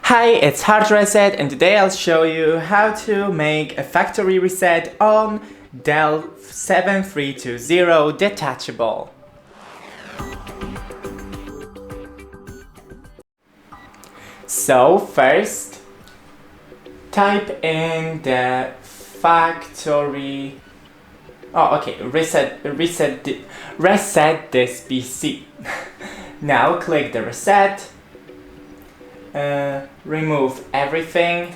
Hi, it's HardReset, and today I'll show you how to make a factory reset on Dell 7320 Detachable. So first, type in the factory. Reset this PC. Now click the reset. Remove everything.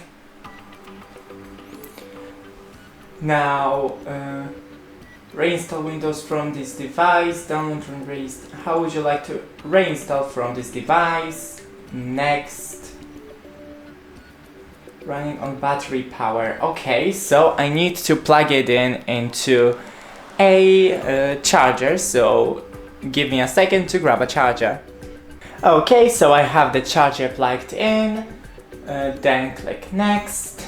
Now reinstall Windows from this device. Download and reinstall. How would you like to reinstall from this device? Next. Running on battery power. Okay, so I need to plug it into a charger, so give me a second to grab a charger. Okay, so I have the charger plugged in, then click next.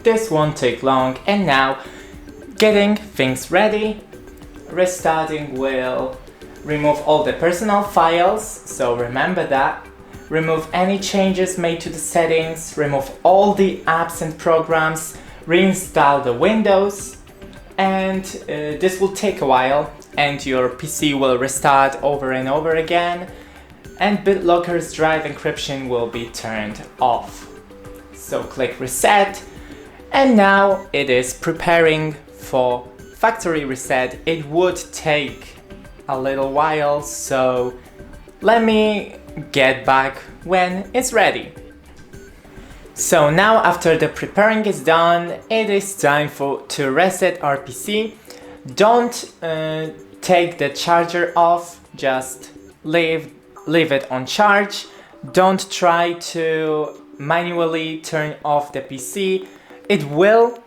This won't take long, and now getting things ready. Restarting will remove all the personal files, so remember that. Remove any changes made to the settings, remove all the apps and programs, reinstall the Windows, and this will take a while, and your PC will restart over and over again. And BitLocker's drive encryption will be turned off. So click reset, and now it is preparing for factory reset. It would take a little while, so let me get back when it's ready. So now after the preparing is done, it is time to reset our PC. Don't take the charger off, just leave it on charge. Don't try to manually turn off the PC. It will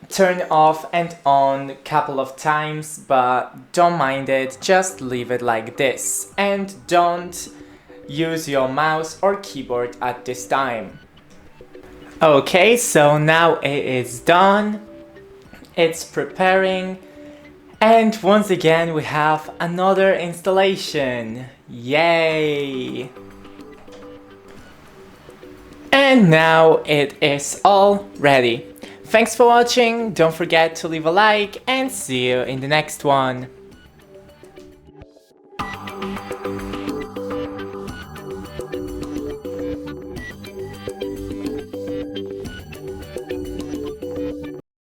turn off and on a couple of times, but don't mind it, just leave it like this. And don't use your mouse or keyboard at this time. Okay, so now it is done. It's preparing. And once again we have another installation. Yay! And now it is all ready. Thanks for watching, don't forget to leave a like, and see you in the next one.